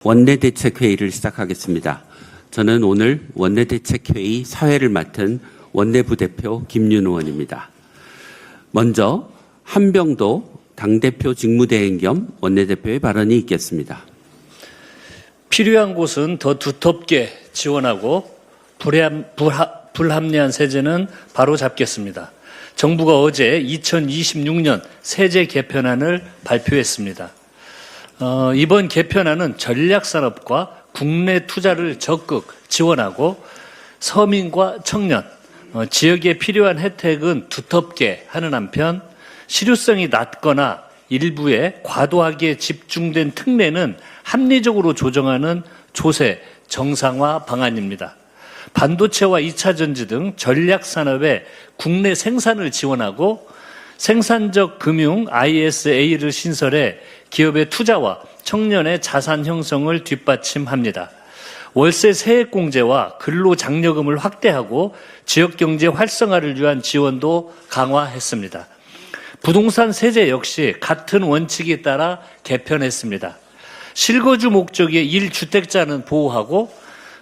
원내대책회의를 시작하겠습니다. 저는 오늘 원내대책회의 사회를 맡은 원내부대표 김윤호원입니다. 먼저 한병도 당대표 직무대행 겸 원내대표의 발언이 있겠습니다. 필요한 곳은 더 두텁게 지원하고 불합리한 세제는 바로 잡겠습니다. 정부가 어제 2026년 세제 개편안을 발표했습니다. 이번 개편안은 전략산업과 국내 투자를 적극 지원하고 서민과 청년, 지역에 필요한 혜택은 두텁게 하는 한편 실효성이 낮거나 일부에 과도하게 집중된 특례는 합리적으로 조정하는 조세 정상화 방안입니다. 반도체와 2차 전지 등 전략산업의 국내 생산을 지원하고 생산적 금융 ISA를 신설해 기업의 투자와 청년의 자산 형성을 뒷받침합니다. 월세 세액공제와 근로장려금을 확대하고 지역경제 활성화를 위한 지원도 강화했습니다. 부동산 세제 역시 같은 원칙에 따라 개편했습니다. 실거주 목적의 1주택자는 보호하고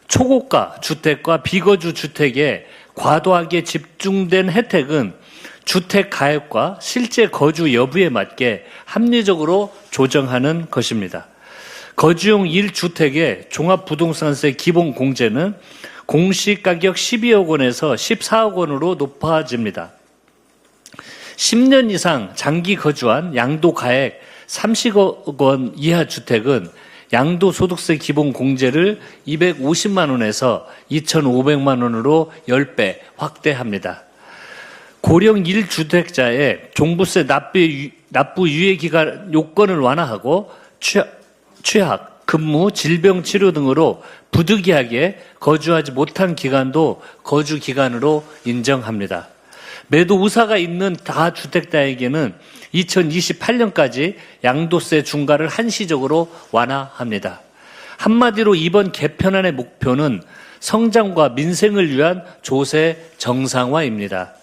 초고가 주택과 비거주 주택에 과도하게 집중된 혜택은 주택 가액과 실제 거주 여부에 맞게 합리적으로 조정하는 것입니다. 거주용 1주택의 종합부동산세 기본공제는 공시가격 12억 원에서 14억 원으로 높아집니다. 10년 이상 장기 거주한 양도가액 30억 원 이하 주택은 양도소득세 기본공제를 250만 원에서 2,500만 원으로 10배 확대합니다. 고령 1주택자의 종부세 납부 유예기간 요건을 완화하고 취약, 근무, 질병치료 등으로 부득이하게 거주하지 못한 기간도 거주기간으로 인정합니다. 매도 의사가 있는 다주택자에게는 2028년까지 양도세 중과를 한시적으로 완화합니다. 한마디로 이번 개편안의 목표는 성장과 민생을 위한 조세 정상화입니다.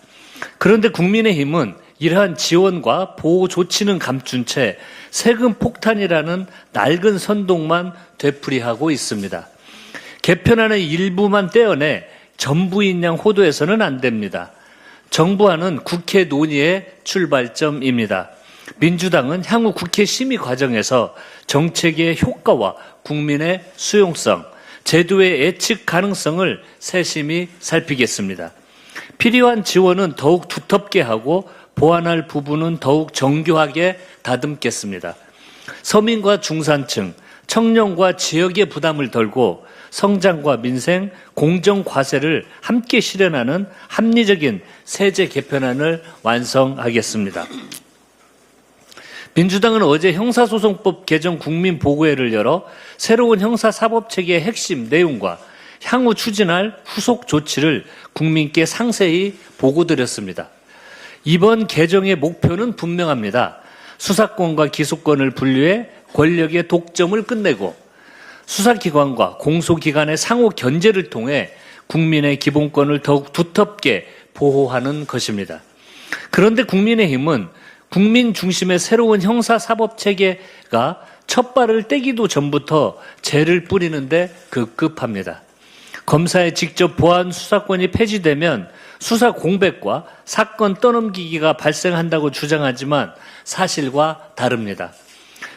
그런데 국민의힘은 이러한 지원과 보호 조치는 감춘 채 세금 폭탄이라는 낡은 선동만 되풀이하고 있습니다. 개편안의 일부만 떼어내 전부인 양 호도해서는 안 됩니다. 정부안은 국회 논의의 출발점입니다. 민주당은 향후 국회 심의 과정에서 정책의 효과와 국민의 수용성, 제도의 예측 가능성을 세심히 살피겠습니다. 필요한 지원은 더욱 두텁게 하고 보완할 부분은 더욱 정교하게 다듬겠습니다. 서민과 중산층, 청년과 지역의 부담을 덜고 성장과 민생, 공정과세를 함께 실현하는 합리적인 세제 개편안을 완성하겠습니다. 민주당은 어제 형사소송법 개정 국민보고회를 열어 새로운 형사사법체계의 핵심 내용과 향후 추진할 후속 조치를 국민께 상세히 보고드렸습니다. 이번 개정의 목표는 분명합니다. 수사권과 기소권을 분리해 권력의 독점을 끝내고 수사기관과 공소기관의 상호 견제를 통해 국민의 기본권을 더욱 두텁게 보호하는 것입니다. 그런데 국민의힘은 국민 중심의 새로운 형사사법체계가 첫 발을 떼기도 전부터 죄를 뿌리는데 급급합니다. 검사의 직접 보안 수사권이 폐지되면 수사 공백과 사건 떠넘기기가 발생한다고 주장하지만 사실과 다릅니다.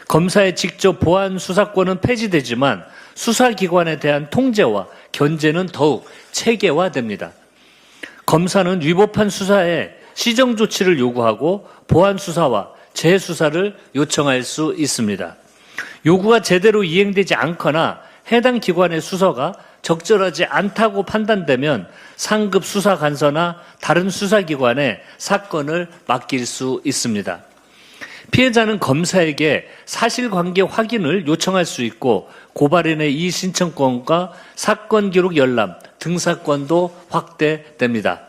검사의 직접 보안 수사권은 폐지되지만 수사기관에 대한 통제와 견제는 더욱 체계화됩니다. 검사는 위법한 수사에 시정조치를 요구하고 보안 수사와 재수사를 요청할 수 있습니다. 요구가 제대로 이행되지 않거나 해당 기관의 수사가 적절하지 않다고 판단되면 상급 수사관서나 다른 수사기관에 사건을 맡길 수 있습니다. 피해자는 검사에게 사실관계 확인을 요청할 수 있고 고발인의 이의신청권과 사건 기록 열람, 등사권도 확대됩니다.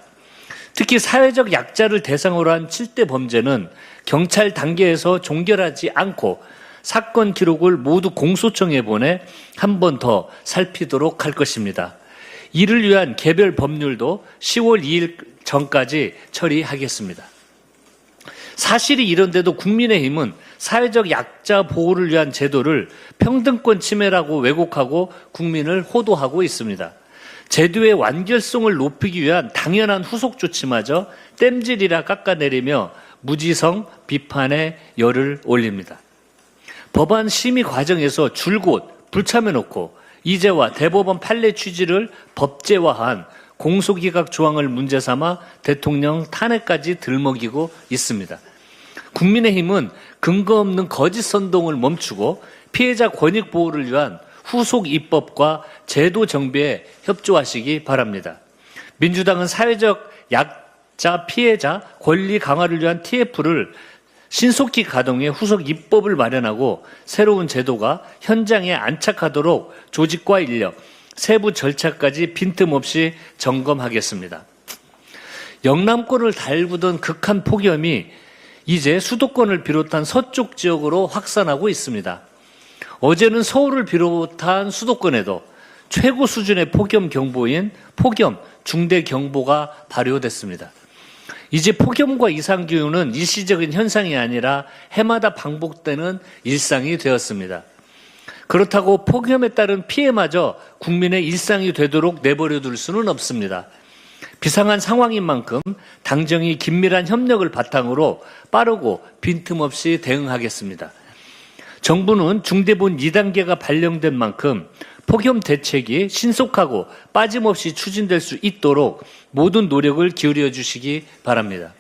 특히 사회적 약자를 대상으로 한 7대 범죄는 경찰 단계에서 종결하지 않고 사건 기록을 모두 공소청에 보내 한 번 더 살피도록 할 것입니다. 이를 위한 개별 법률도 10월 2일 전까지 처리하겠습니다. 사실이 이런데도 국민의힘은 사회적 약자 보호를 위한 제도를 평등권 침해라고 왜곡하고 국민을 호도하고 있습니다. 제도의 완결성을 높이기 위한 당연한 후속 조치마저 땜질이라 깎아내리며 무지성 비판에 열을 올립니다. 법안 심의 과정에서 줄곧 불참해놓고 이제와 대법원 판례 취지를 법제화한 공소기각 조항을 문제 삼아 대통령 탄핵까지 들먹이고 있습니다. 국민의힘은 근거 없는 거짓 선동을 멈추고 피해자 권익 보호를 위한 후속 입법과 제도 정비에 협조하시기 바랍니다. 민주당은 사회적 약자 피해자 권리 강화를 위한 TF를 신속히 가동해 후속 입법을 마련하고 새로운 제도가 현장에 안착하도록 조직과 인력, 세부 절차까지 빈틈없이 점검하겠습니다. 영남권을 달구던 극한 폭염이 이제 수도권을 비롯한 서쪽 지역으로 확산하고 있습니다. 어제는 서울을 비롯한 수도권에도 최고 수준의 폭염 경보인 폭염 중대 경보가 발효됐습니다. 이제 폭염과 이상기후는 일시적인 현상이 아니라 해마다 반복되는 일상이 되었습니다. 그렇다고 폭염에 따른 피해마저 국민의 일상이 되도록 내버려둘 수는 없습니다. 비상한 상황인 만큼 당정이 긴밀한 협력을 바탕으로 빠르고 빈틈없이 대응하겠습니다. 정부는 중대본 2단계가 발령된 만큼 폭염 대책이 신속하고 빠짐없이 추진될 수 있도록 모든 노력을 기울여 주시기 바랍니다.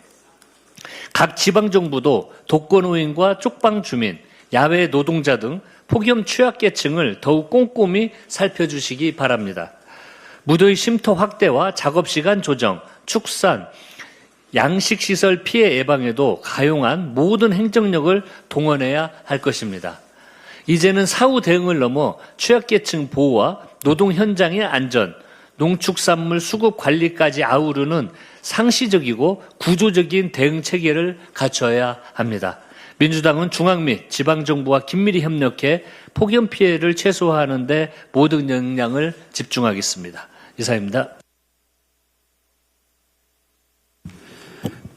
각 지방정부도 독거노인과 쪽방 주민, 야외 노동자 등 폭염 취약계층을 더욱 꼼꼼히 살펴주시기 바랍니다. 무더위 쉼터 확대와 작업시간 조정, 축산, 양식시설 피해 예방에도 가용한 모든 행정력을 동원해야 할 것입니다. 이제는 사후 대응을 넘어 취약계층 보호와 노동 현장의 안전, 농축산물 수급 관리까지 아우르는 상시적이고 구조적인 대응 체계를 갖춰야 합니다. 민주당은 중앙 및 지방정부와 긴밀히 협력해 폭염 피해를 최소화하는 데 모든 역량을 집중하겠습니다. 이상입니다.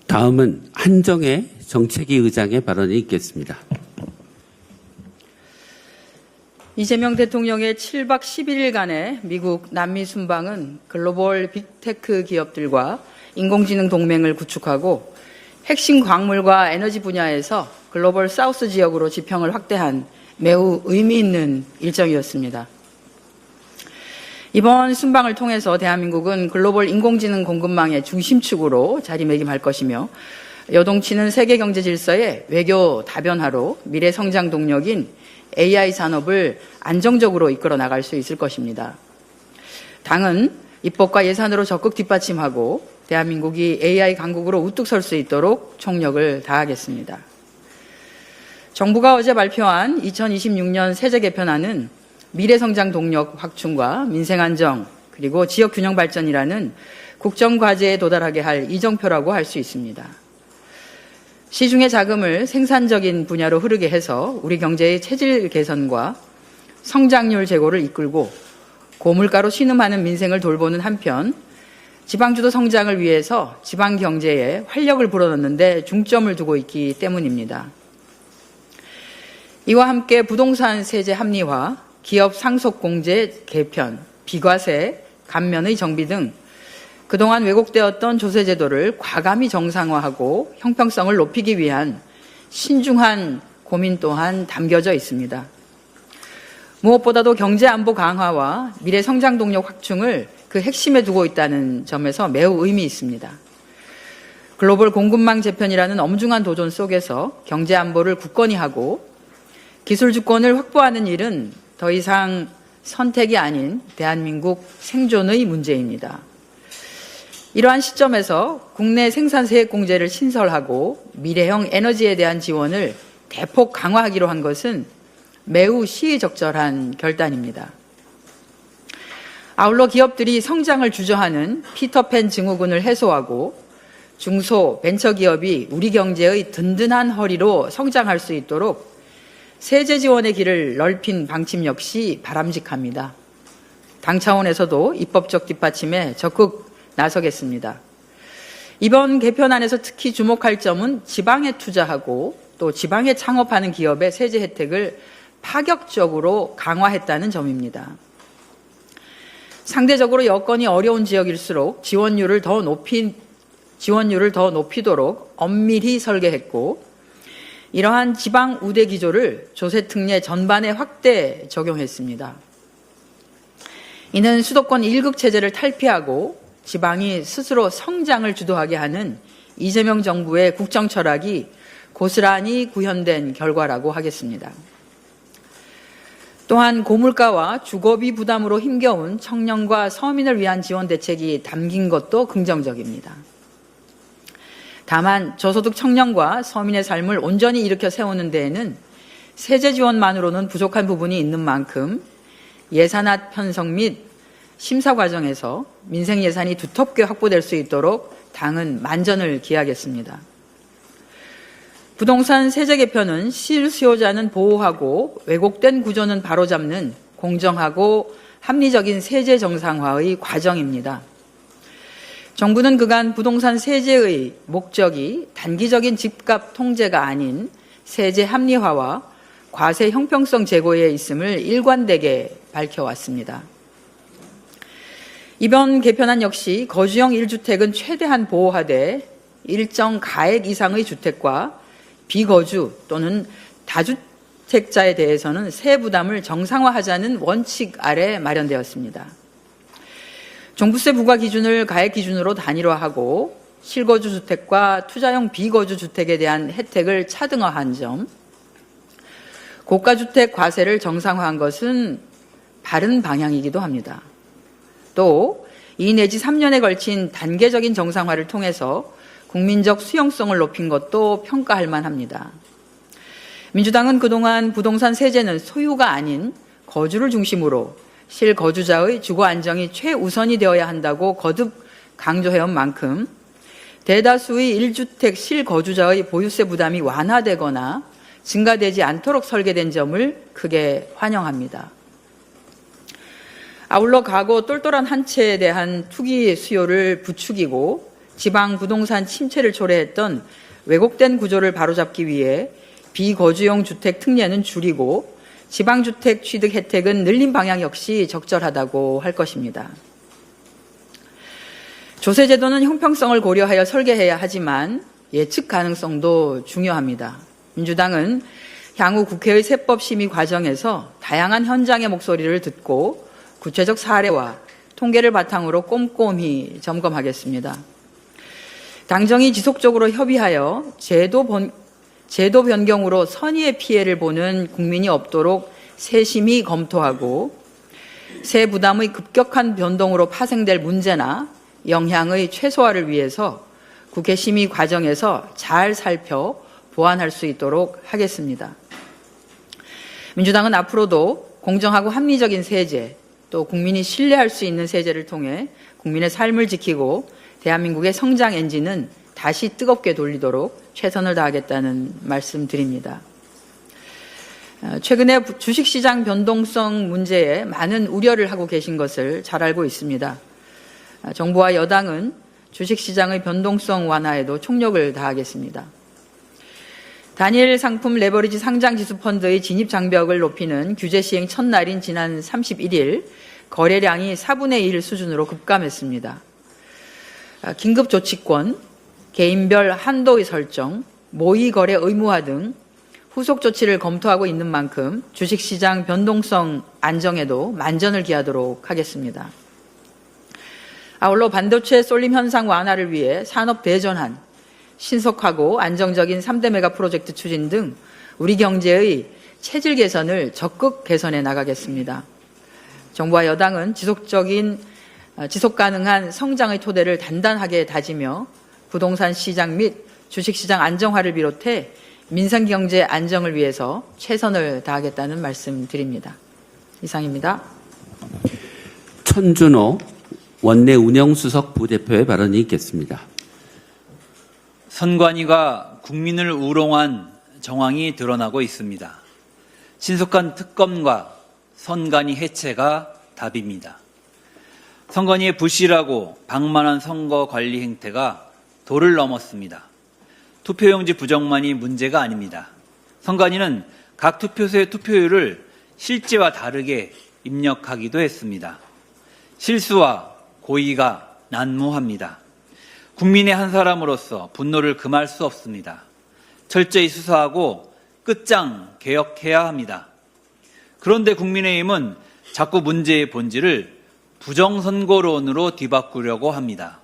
다음은 한정혜 정책위 의장의 발언이 있겠습니다. 이재명 대통령의 7박 11일간의 미국 남미 순방은 글로벌 빅테크 기업들과 인공지능 동맹을 구축하고 핵심 광물과 에너지 분야에서 글로벌 사우스 지역으로 지평을 확대한 매우 의미 있는 일정이었습니다. 이번 순방을 통해서 대한민국은 글로벌 인공지능 공급망의 중심축으로 자리매김할 것이며 여동치는 세계 경제 질서의 외교 다변화로 미래 성장 동력인 AI 산업을 안정적으로 이끌어 나갈 수 있을 것입니다. 당은 입법과 예산으로 적극 뒷받침하고 대한민국이 AI 강국으로 우뚝 설 수 있도록 총력을 다하겠습니다. 정부가 어제 발표한 2026년 세제 개편안은 미래 성장 동력 확충과 민생 안정 그리고 지역 균형 발전이라는 국정 과제에 도달하게 할 이정표라고 할 수 있습니다. 시중의 자금을 생산적인 분야로 흐르게 해서 우리 경제의 체질 개선과 성장률 제고를 이끌고 고물가로 신음하는 민생을 돌보는 한편 지방주도 성장을 위해서 지방 경제에 활력을 불어넣는 데 중점을 두고 있기 때문입니다. 이와 함께 부동산 세제 합리화, 기업 상속 공제 개편, 비과세, 감면의 정비 등 그동안 왜곡되었던 조세제도를 과감히 정상화하고 형평성을 높이기 위한 신중한 고민 또한 담겨져 있습니다. 무엇보다도 경제 안보 강화와 미래 성장 동력 확충을 그 핵심에 두고 있다는 점에서 매우 의미 있습니다. 글로벌 공급망 재편이라는 엄중한 도전 속에서 경제 안보를 굳건히 하고 기술 주권을 확보하는 일은 더 이상 선택이 아닌 대한민국 생존의 문제입니다. 이러한 시점에서 국내 생산 세액 공제를 신설하고 미래형 에너지에 대한 지원을 대폭 강화하기로 한 것은 매우 시의적절한 결단입니다. 아울러 기업들이 성장을 주저하는 피터팬 증후군을 해소하고 중소 벤처기업이 우리 경제의 든든한 허리로 성장할 수 있도록 세제 지원의 길을 넓힌 방침 역시 바람직합니다. 당 차원에서도 입법적 뒷받침에 적극 나서겠습니다. 이번 개편안에서 특히 주목할 점은 지방에 투자하고 또 또 지방에 창업하는 기업의 세제 혜택을 파격적으로 강화했다는 점입니다. 상대적으로 여건이 어려운 지역일수록 지원율을 더 높이도록 엄밀히 설계했고, 이러한 지방 우대 기조를 조세특례 전반에 확대 적용했습니다. 이는 수도권 1극 체제를 탈피하고 지방이 스스로 성장을 주도하게 하는 이재명 정부의 국정 철학이 고스란히 구현된 결과라고 하겠습니다. 또한 고물가와 주거비 부담으로 힘겨운 청년과 서민을 위한 지원 대책이 담긴 것도 긍정적입니다. 다만 저소득 청년과 서민의 삶을 온전히 일으켜 세우는 데에는 세제 지원만으로는 부족한 부분이 있는 만큼 예산안 편성 및 심사 과정에서 민생 예산이 두텁게 확보될 수 있도록 당은 만전을 기하겠습니다. 부동산 세제 개편은 실수요자는 보호하고 왜곡된 구조는 바로잡는 공정하고 합리적인 세제 정상화의 과정입니다. 정부는 그간 부동산 세제의 목적이 단기적인 집값 통제가 아닌 세제 합리화와 과세 형평성 제고에 있음을 일관되게 밝혀왔습니다. 이번 개편안 역시 거주형 1주택은 최대한 보호하되 일정 가액 이상의 주택과 비거주 또는 다주택자에 대해서는 세 부담을 정상화하자는 원칙 아래 마련되었습니다. 종부세 부과 기준을 가액 기준으로 단일화하고 실거주 주택과 투자용 비거주 주택에 대한 혜택을 차등화한 점, 고가주택 과세를 정상화한 것은 바른 방향이기도 합니다. 또 2 내지 3년에 걸친 단계적인 정상화를 통해서 국민적 수용성을 높인 것도 평가할 만합니다. 민주당은 그동안 부동산 세제는 소유가 아닌 거주를 중심으로 실거주자의 주거 안정이 최우선이 되어야 한다고 거듭 강조해온 만큼 대다수의 1주택 실거주자의 보유세 부담이 완화되거나 증가되지 않도록 설계된 점을 크게 환영합니다. 아울러 과거 똘똘한 한 채에 대한 투기 수요를 부추기고 지방 부동산 침체를 초래했던 왜곡된 구조를 바로잡기 위해 비거주용 주택 특례는 줄이고 지방주택 취득 혜택은 늘린 방향 역시 적절하다고 할 것입니다. 조세제도는 형평성을 고려하여 설계해야 하지만 예측 가능성도 중요합니다. 민주당은 향후 국회의 세법 심의 과정에서 다양한 현장의 목소리를 듣고 구체적 사례와 통계를 바탕으로 꼼꼼히 점검하겠습니다. 당정이 지속적으로 협의하여 제도 변경으로 선의의 피해를 보는 국민이 없도록 세심히 검토하고 세 부담의 급격한 변동으로 파생될 문제나 영향의 최소화를 위해서 국회 심의 과정에서 잘 살펴 보완할 수 있도록 하겠습니다. 민주당은 앞으로도 공정하고 합리적인 세제, 또 국민이 신뢰할 수 있는 세제를 통해 국민의 삶을 지키고 대한민국의 성장 엔진은 다시 뜨겁게 돌리도록 최선을 다하겠다는 말씀드립니다. 최근에 주식시장 변동성 문제에 많은 우려를 하고 계신 것을 잘 알고 있습니다. 정부와 여당은 주식시장의 변동성 완화에도 총력을 다하겠습니다. 단일 상품 레버리지 상장지수펀드의 진입장벽을 높이는 규제 시행 첫날인 지난 31일 거래량이 4분의 1 수준으로 급감했습니다. 긴급조치권, 개인별 한도의 설정, 모의거래 의무화 등 후속 조치를 검토하고 있는 만큼 주식시장 변동성 안정에도 만전을 기하도록 하겠습니다. 아울러 반도체 쏠림 현상 완화를 위해 산업 대전환, 신속하고 안정적인 3대 메가 프로젝트 추진 등 우리 경제의 체질 개선을 적극 개선해 나가겠습니다. 정부와 여당은 지속 가능한 성장의 토대를 단단하게 다지며 부동산 시장 및 주식시장 안정화를 비롯해 민생경제 안정을 위해서 최선을 다하겠다는 말씀드립니다. 이상입니다. 천준호 원내 운영수석 부대표의 발언이 있겠습니다. 선관위가 국민을 우롱한 정황이 드러나고 있습니다. 신속한 특검과 선관위 해체가 답입니다. 선관위의 부실하고 방만한 선거 관리 행태가 도를 넘었습니다. 투표용지 부정만이 문제가 아닙니다. 선관위는 각 투표소의 투표율을 실제와 다르게 입력하기도 했습니다. 실수와 고의가 난무합니다. 국민의 한 사람으로서 분노를 금할 수 없습니다. 철저히 수사하고 끝장 개혁해야 합니다. 그런데 국민의힘은 자꾸 문제의 본질을 부정선거론으로 뒤바꾸려고 합니다.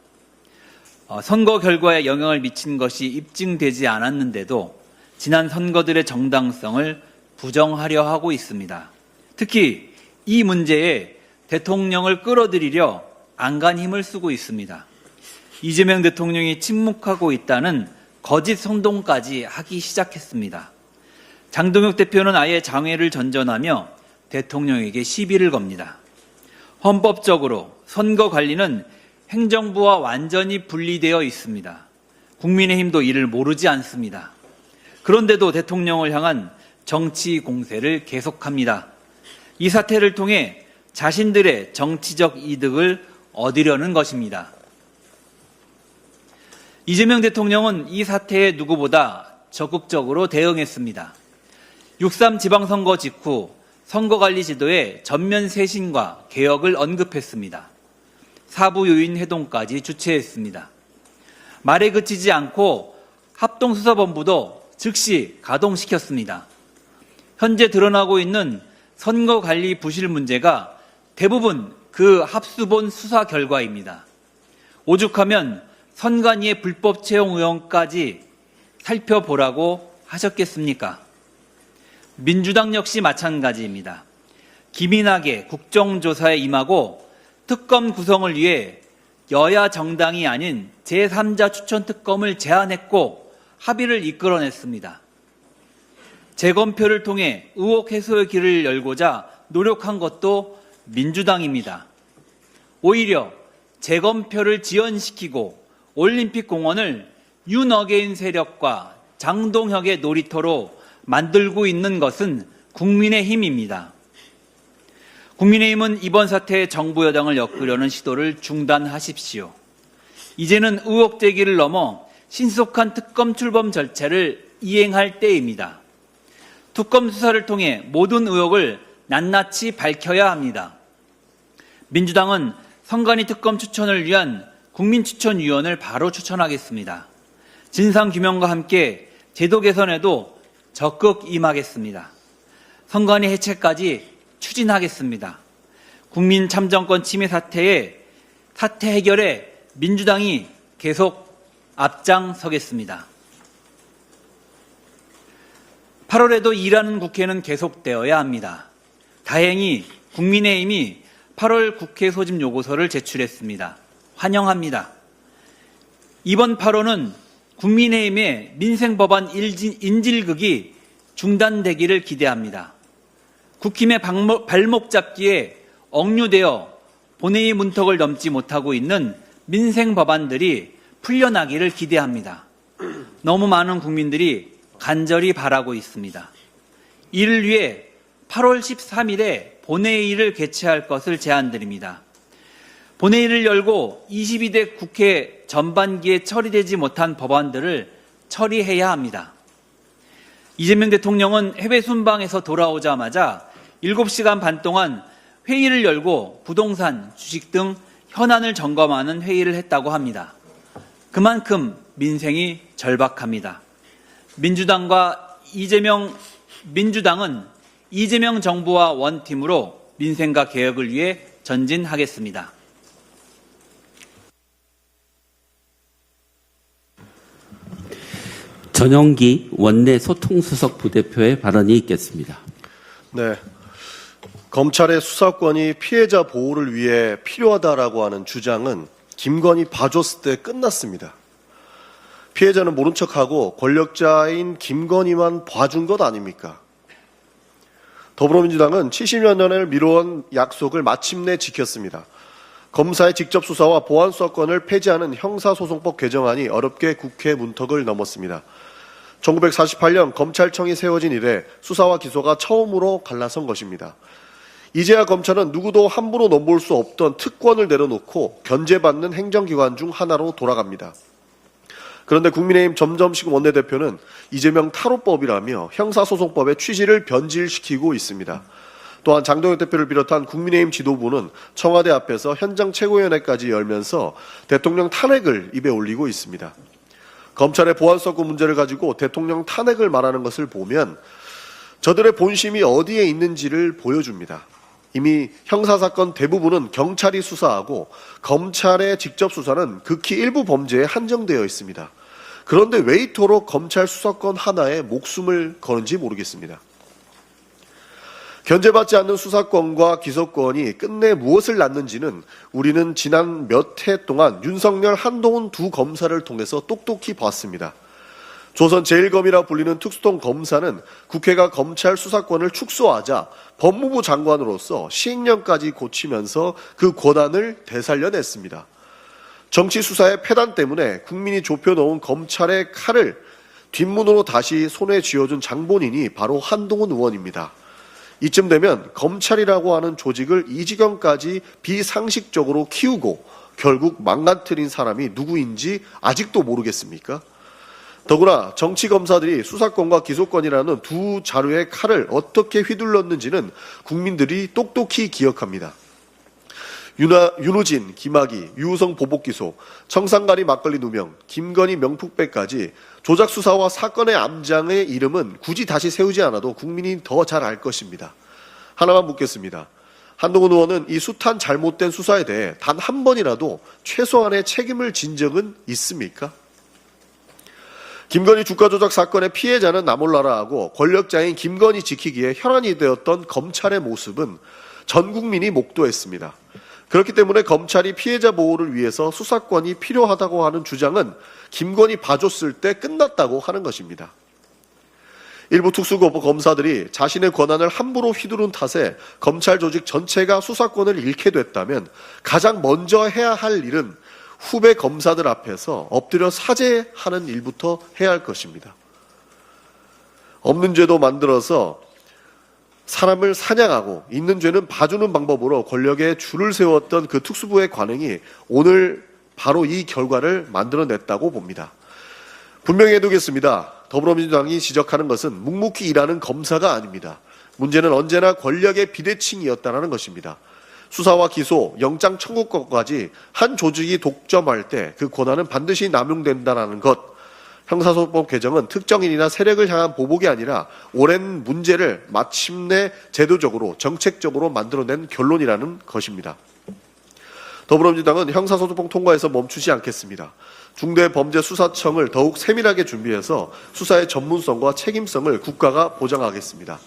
선거 결과에 영향을 미친 것이 입증되지 않았는데도 지난 선거들의 정당성을 부정하려 하고 있습니다. 특히 이 문제에 대통령을 끌어들이려 안간 힘을 쓰고 있습니다. 이재명 대통령이 침묵하고 있다는 거짓 선동까지 하기 시작했습니다. 장동혁 대표는 아예 장외를 전전하며 대통령에게 시비를 겁니다. 헌법적으로 선거 관리는 행정부와 완전히 분리되어 있습니다. 국민의힘도 이를 모르지 않습니다. 그런데도 대통령을 향한 정치 공세를 계속합니다. 이 사태를 통해 자신들의 정치적 이득을 얻으려는 것입니다. 이재명 대통령은 이 사태에 누구보다 적극적으로 대응했습니다. 6.3 지방선거 직후 선거관리 제도의 전면 쇄신과 개혁을 언급했습니다. 사부 요인 회동까지 주최했습니다. 말에 그치지 않고 합동수사본부도 즉시 가동시켰습니다. 현재 드러나고 있는 선거관리 부실 문제가 대부분 그 합수본 수사 결과입니다. 오죽하면 선관위의 불법 채용 의혹까지 살펴보라고 하셨겠습니까? 민주당 역시 마찬가지입니다. 기민하게 국정조사에 임하고 특검 구성을 위해 여야 정당이 아닌 제3자 추천 특검을 제안했고 합의를 이끌어냈습니다. 재검표를 통해 의혹 해소의 길을 열고자 노력한 것도 민주당입니다. 오히려 재검표를 지연시키고 올림픽 공원을 윤어게인 세력과 장동혁의 놀이터로 만들고 있는 것은 국민의힘입니다. 국민의힘은 이번 사태에 정부 여당을 엮으려는 시도를 중단하십시오. 이제는 의혹 제기를 넘어 신속한 특검 출범 절차를 이행할 때입니다. 특검 수사를 통해 모든 의혹을 낱낱이 밝혀야 합니다. 민주당은 선관위 특검 추천을 위한 국민추천위원을 바로 추천하겠습니다. 진상규명과 함께 제도 개선에도 적극 임하겠습니다. 선관위 해체까지 추진하겠습니다. 국민 참정권 침해 사태 해결에 민주당이 계속 앞장서겠습니다. 8월에도 일하는 국회는 계속되어야 합니다. 다행히 국민의힘이 8월 국회 소집 요구서를 제출했습니다. 환영합니다. 이번 8월은 국민의힘의 민생법안 인질극이 중단되기를 기대합니다. 국힘의 발목 잡기에 억류되어 본회의 문턱을 넘지 못하고 있는 민생 법안들이 풀려나기를 기대합니다. 너무 많은 국민들이 간절히 바라고 있습니다. 이를 위해 8월 13일에 본회의를 개최할 것을 제안드립니다. 본회의를 열고 22대 국회 전반기에 처리되지 못한 법안들을 처리해야 합니다. 이재명 대통령은 해외 순방에서 돌아오자마자 7시간 반 동안 회의를 열고 부동산, 주식 등 현안을 점검하는 회의를 했다고 합니다. 그만큼 민생이 절박합니다. 민주당은 이재명 정부와 원팀으로 민생과 개혁을 위해 전진하겠습니다. 전용기 원내 소통수석 부대표의 발언이 있겠습니다. 네. 검찰의 수사권이 피해자 보호를 위해 필요하다라고 하는 주장은 김건희 봐줬을 때 끝났습니다. 피해자는 모른 척하고 권력자인 김건희만 봐준 것 아닙니까? 더불어민주당은 70여 년을 미뤄온 약속을 마침내 지켰습니다. 검사의 직접 수사와 보안 수사권을 폐지하는 형사소송법 개정안이 어렵게 국회 문턱을 넘었습니다. 1948년 검찰청이 세워진 이래 수사와 기소가 처음으로 갈라선 것입니다. 이제야 검찰은 누구도 함부로 넘볼 수 없던 특권을 내려놓고 견제받는 행정기관 중 하나로 돌아갑니다. 그런데 국민의힘 점점식 원내대표는 이재명 탈호법이라며 형사소송법의 취지를 변질시키고 있습니다. 또한 장동혁 대표를 비롯한 국민의힘 지도부는 청와대 앞에서 현장 최고위원회까지 열면서 대통령 탄핵을 입에 올리고 있습니다. 검찰의 보안서구 문제를 가지고 대통령 탄핵을 말하는 것을 보면 저들의 본심이 어디에 있는지를 보여줍니다. 이미 형사사건 대부분은 경찰이 수사하고 검찰의 직접 수사는 극히 일부 범죄에 한정되어 있습니다. 그런데 왜 이토록 검찰 수사권 하나에 목숨을 거는지 모르겠습니다. 견제받지 않는 수사권과 기소권이 끝내 무엇을 낳는지는 우리는 지난 몇 해 동안 윤석열, 한동훈 두 검사를 통해서 똑똑히 봤습니다. 조선 제1검이라 불리는 특수통 검사는 국회가 검찰 수사권을 축소하자 법무부 장관으로서 시행령까지 고치면서 그 권한을 되살려냈습니다. 정치 수사의 폐단 때문에 국민이 좁혀놓은 검찰의 칼을 뒷문으로 다시 손에 쥐어준 장본인이 바로 한동훈 의원입니다. 이쯤 되면 검찰이라고 하는 조직을 이 지경까지 비상식적으로 키우고 결국 망가뜨린 사람이 누구인지 아직도 모르겠습니까? 더구나 정치검사들이 수사권과 기소권이라는 두 자루의 칼을 어떻게 휘둘렀는지는 국민들이 똑똑히 기억합니다. 윤우진, 김학의, 유우성 보복기소, 청산가리 막걸리 누명, 김건희 명품백까지 조작수사와 사건의 암장의 이름은 굳이 다시 세우지 않아도 국민이 더 잘 알 것입니다. 하나만 묻겠습니다. 한동훈 의원은 이 숱한 잘못된 수사에 대해 단 한 번이라도 최소한의 책임을 진 적은 있습니까? 김건희 주가조작 사건의 피해자는 나 몰라라 하고 권력자인 김건희 지키기에 혈안이 되었던 검찰의 모습은 전 국민이 목도했습니다. 그렇기 때문에 검찰이 피해자 보호를 위해서 수사권이 필요하다고 하는 주장은 김건희 봐줬을 때 끝났다고 하는 것입니다. 일부 특수고법 검사들이 자신의 권한을 함부로 휘두른 탓에 검찰 조직 전체가 수사권을 잃게 됐다면 가장 먼저 해야 할 일은 후배 검사들 앞에서 엎드려 사죄하는 일부터 해야 할 것입니다. 없는 죄도 만들어서 사람을 사냥하고 있는 죄는 봐주는 방법으로 권력에 줄을 세웠던 그 특수부의 관행이 오늘 바로 이 결과를 만들어냈다고 봅니다. 분명히 해두겠습니다. 더불어민주당이 지적하는 것은 묵묵히 일하는 검사가 아닙니다. 문제는 언제나 권력의 비대칭이었다는 것입니다. 수사와 기소, 영장 청구권까지 한 조직이 독점할 때 그 권한은 반드시 남용된다는 것. 형사소송법 개정은 특정인이나 세력을 향한 보복이 아니라 오랜 문제를 마침내 제도적으로 정책적으로 만들어낸 결론이라는 것입니다. 더불어민주당은 형사소송법 통과에서 멈추지 않겠습니다. 중대범죄수사청을 더욱 세밀하게 준비해서 수사의 전문성과 책임성을 국가가 보장하겠습니다.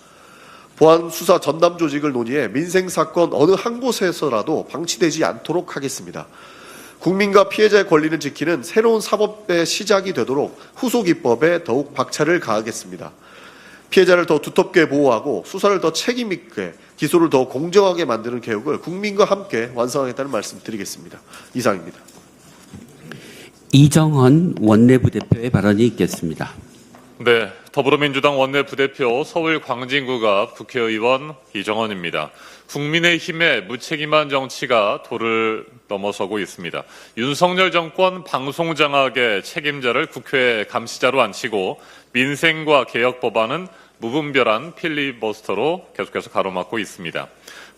보안수사 전담 조직을 논의해 민생사건 어느 한 곳에서라도 방치되지 않도록 하겠습니다. 국민과 피해자의 권리를 지키는 새로운 사법의 시작이 되도록 후속입법에 더욱 박차를 가하겠습니다. 피해자를 더 두텁게 보호하고 수사를 더 책임있게, 기소를 더 공정하게 만드는 개혁을 국민과 함께 완성하겠다는 말씀 드리겠습니다. 이상입니다. 이정헌 원내부대표의 발언이 있겠습니다. 네, 더불어민주당 원내부대표 서울 광진구가 국회의원 이정헌입니다. 국민의힘의 무책임한 정치가 도를 넘어서고 있습니다. 윤석열 정권 방송장악의 책임자를 국회 감시자로 앉히고 민생과 개혁 법안은 무분별한 필리버스터로 계속해서 가로막고 있습니다.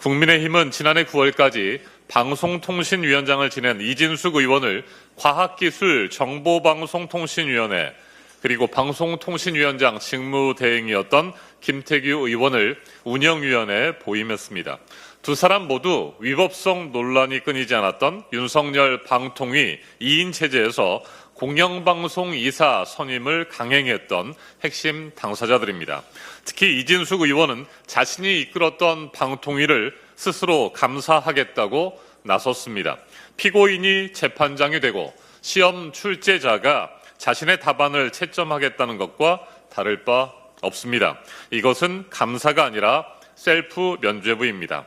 국민의힘은 지난해 9월까지 방송통신위원장을 지낸 이진숙 의원을 과학기술정보방송통신위원회 그리고 방송통신위원장 직무대행이었던 김태규 의원을 운영위원회에 보임했습니다. 두 사람 모두 위법성 논란이 끊이지 않았던 윤석열 방통위 2인 체제에서 공영방송 이사 선임을 강행했던 핵심 당사자들입니다. 특히 이진숙 의원은 자신이 이끌었던 방통위를 스스로 감사하겠다고 나섰습니다. 피고인이 재판장이 되고 시험 출제자가 자신의 답안을 채점하겠다는 것과 다를 바 없습니다. 이것은 감사가 아니라 셀프 면죄부입니다.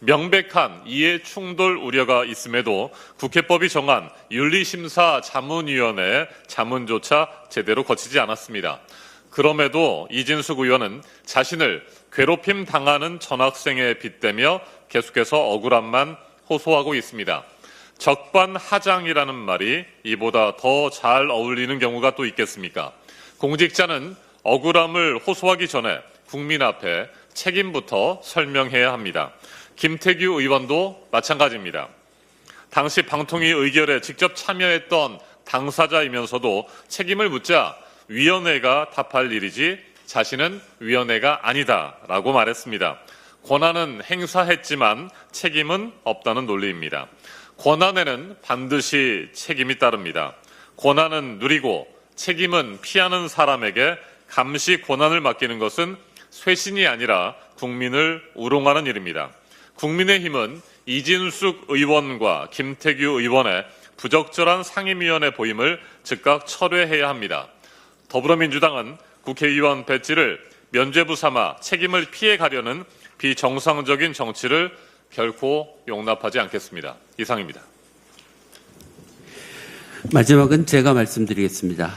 명백한 이해 충돌 우려가 있음에도 국회법이 정한 윤리심사 자문위원회의 자문조차 제대로 거치지 않았습니다. 그럼에도 이진숙 의원은 자신을 괴롭힘 당하는 전학생에 빗대며 계속해서 억울함만 호소하고 있습니다. 적반하장이라는 말이 이보다 더 잘 어울리는 경우가 또 있겠습니까? 공직자는 억울함을 호소하기 전에 국민 앞에 책임부터 설명해야 합니다. 김태규 의원도 마찬가지입니다. 당시 방통위 의결에 직접 참여했던 당사자이면서도 책임을 묻자 위원회가 답할 일이지 자신은 위원회가 아니다라고 말했습니다. 권한은 행사했지만 책임은 없다는 논리입니다. 권한에는 반드시 책임이 따릅니다. 권한은 누리고 책임은 피하는 사람에게 감시 권한을 맡기는 것은 쇄신이 아니라 국민을 우롱하는 일입니다. 국민의힘은 이진숙 의원과 김태규 의원의 부적절한 상임위원회 보임을 즉각 철회해야 합니다. 더불어민주당은 국회의원 배지를 면죄부 삼아 책임을 피해가려는 비정상적인 정치를 결코 용납하지 않겠습니다. 이상입니다. 마지막은 제가 말씀드리겠습니다.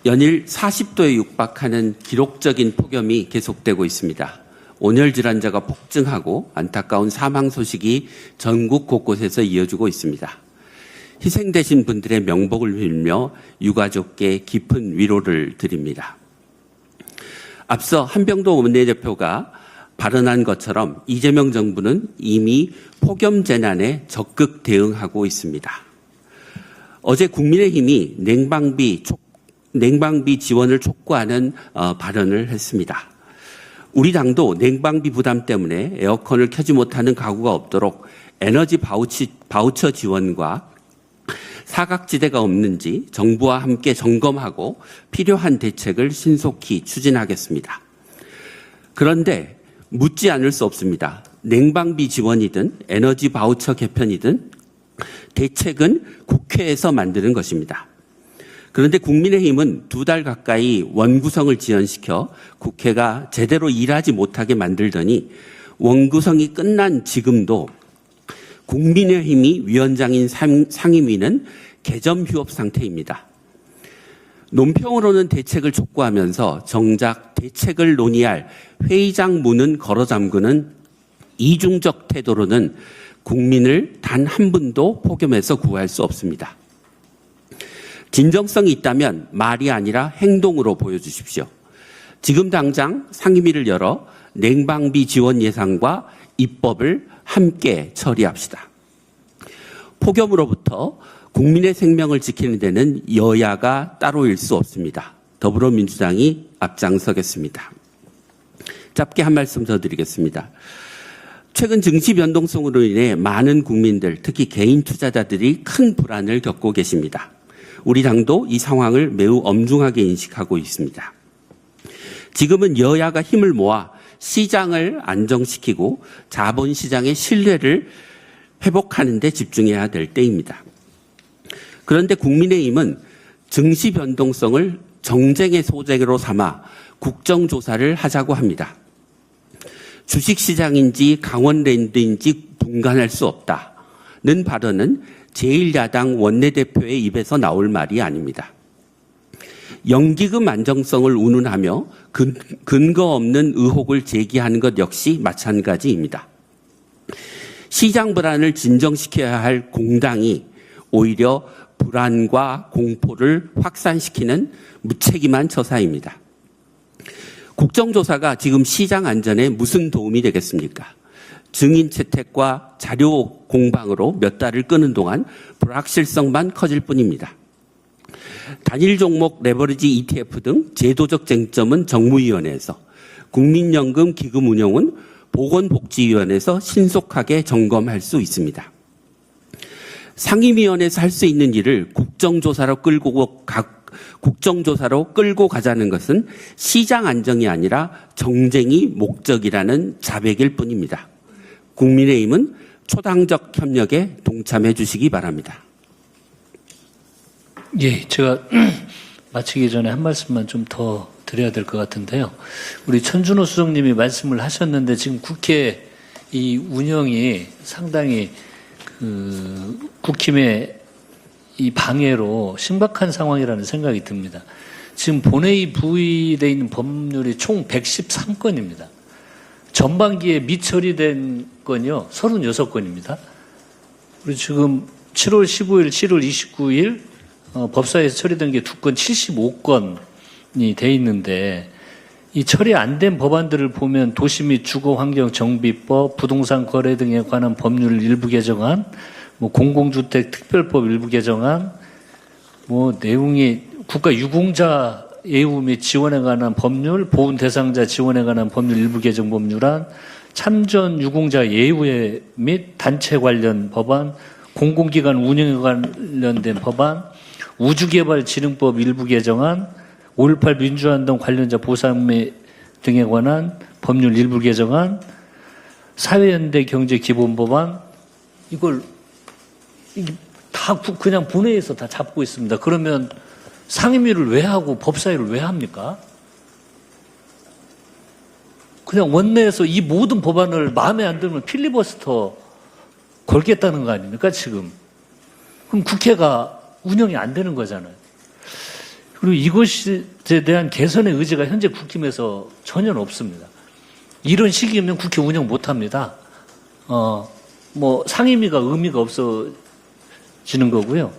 연일 40도에 육박하는 기록적인 폭염이 계속되고 있습니다. 온열 질환자가 폭증하고 안타까운 사망 소식이 전국 곳곳에서 이어지고 있습니다. 희생되신 분들의 명복을 빌며 유가족께 깊은 위로를 드립니다. 앞서 한병도 원내대표가 발언한 것처럼 이재명 정부는 이미 폭염 재난에 적극 대응하고 있습니다. 어제 국민의힘이 냉방비 지원을 촉구하는 발언을 했습니다. 우리 당도 냉방비 부담 때문에 에어컨을 켜지 못하는 가구가 없도록 에너지 바우처 지원과 사각지대가 없는지 정부와 함께 점검하고 필요한 대책을 신속히 추진하겠습니다. 그런데 묻지 않을 수 없습니다. 냉방비 지원이든 에너지 바우처 개편이든 대책은 국회에서 만드는 것입니다. 그런데 국민의힘은 2달 가까이 원구성을 지연시켜 국회가 제대로 일하지 못하게 만들더니 원구성이 끝난 지금도 국민의힘이 위원장인 상임위는 개점 휴업 상태입니다. 논평으로는 대책을 촉구하면서 정작 대책을 논의할 회의장 문은 걸어 잠그는 이중적 태도로는 국민을 단 한 분도 폭염에서 구할 수 없습니다. 진정성이 있다면 말이 아니라 행동으로 보여주십시오. 지금 당장 상임위를 열어 냉방비 지원 예산과 입법을 함께 처리합시다. 폭염으로부터 국민의 생명을 지키는 데는 여야가 따로일 수 없습니다. 더불어민주당이 앞장서겠습니다. 짧게 한 말씀 더 드리겠습니다. 최근 증시 변동성으로 인해 많은 국민들, 특히 개인 투자자들이 큰 불안을 겪고 계십니다. 우리 당도 이 상황을 매우 엄중하게 인식하고 있습니다. 지금은 여야가 힘을 모아 시장을 안정시키고 자본시장의 신뢰를 회복하는 데 집중해야 될 때입니다. 그런데 국민의힘은 증시 변동성을 정쟁의 소재로 삼아 국정조사를 하자고 합니다. 주식시장인지 강원랜드인지 분간할 수 없다는 발언은 제1야당 원내대표의 입에서 나올 말이 아닙니다. 연기금 안정성을 운운하며 근거 없는 의혹을 제기하는 것 역시 마찬가지입니다. 시장 불안을 진정시켜야 할 공당이 오히려 불안과 공포를 확산시키는 무책임한 처사입니다. 국정조사가 지금 시장 안전에 무슨 도움이 되겠습니까? 증인 채택과 자료 공방으로 몇 달을 끄는 동안 불확실성만 커질 뿐입니다. 단일 종목 레버리지 ETF 등 제도적 쟁점은 정무위원회에서, 국민연금 기금 운용은 보건복지위원회에서 신속하게 점검할 수 있습니다. 상임위원회에서 할 수 있는 일을 국정조사로 끌고 가자는 것은 시장 안정이 아니라 정쟁이 목적이라는 자백일 뿐입니다. 국민의힘은 초당적 협력에 동참해 주시기 바랍니다. 예, 제가 마치기 전에 한 말씀만 좀 더 드려야 될 것 같은데요. 우리 천준호 수석님이 말씀을 하셨는데 지금 국회 이 운영이 상당히 국힘의 이 방해로 심각한 상황이라는 생각이 듭니다. 지금 본회의 부의되어 있는 법률이 총 113건입니다. 전반기에 미처리된 건이요 36건입니다. 우리 지금 7월 15일, 7월 29일 법사위에서 처리된 게 2건 75건이 돼 있는데 이 처리 안 된 법안들을 보면 도시 및 주거환경정비법, 부동산 거래 등에 관한 법률 일부 개정안, 뭐 공공주택 특별법 일부 개정안, 뭐 내용이 국가 유공자 예우 및 지원에 관한 법률, 보훈 대상자 지원에 관한 법률 일부 개정 법률안, 참전 유공자 예우에 및 단체 관련 법안, 공공기관 운영에 관련된 법안, 우주개발진흥법 일부 개정안, 5.18 민주화운동 관련자 보상 등에 관한 법률 일부 개정안, 사회연대 경제기본법안, 이걸 다 그냥 본회의에서 다 잡고 있습니다. 그러면 상임위를 왜 하고 법사위를 왜 합니까? 그냥 원내에서 이 모든 법안을 마음에 안 들면 필리버스터 걸겠다는 거 아닙니까, 지금? 그럼 국회가 운영이 안 되는 거잖아요. 그리고 이것에 대한 개선의 의지가 현재 국힘에서 전혀 없습니다. 이런 시기면 국회 운영 못 합니다. 뭐 상임위가 의미가 없어지는 거고요.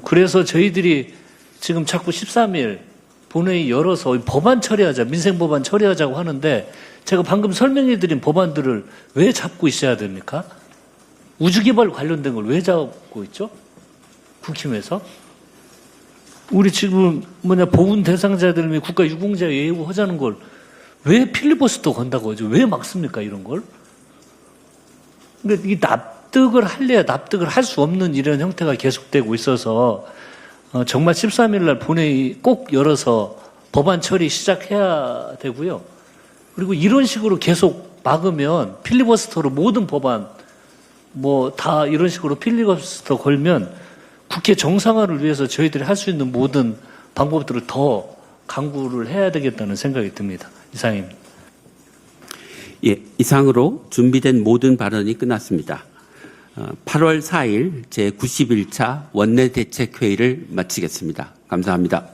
그래서 저희들이 지금 자꾸 13일 본회의 열어서 법안 처리하자, 민생법안 처리하자고 하는데 제가 방금 설명해 드린 법안들을 왜 잡고 있어야 됩니까? 우주개발 관련된 걸 왜 잡고 있죠? 국힘에서? 우리 지금 보훈 대상자들 및 국가 유공자 예우하자는 걸 왜 필리버스터 건다고 하죠? 왜 막습니까, 이런 걸? 근데 이 납득을 할래야 납득을 할 수 없는 이런 형태가 계속되고 있어서 정말 13일 날 본회의 꼭 열어서 법안 처리 시작해야 되고요. 그리고 이런 식으로 계속 막으면 필리버스터로 모든 법안 뭐 다 이런 식으로 필리버스터 걸면 국회 정상화를 위해서 저희들이 할 수 있는 모든 방법들을 더 강구를 해야 되겠다는 생각이 듭니다. 이상입니다. 예, 이상으로 준비된 모든 발언이 끝났습니다. 8월 4일 제91차 원내대책회의를 마치겠습니다. 감사합니다.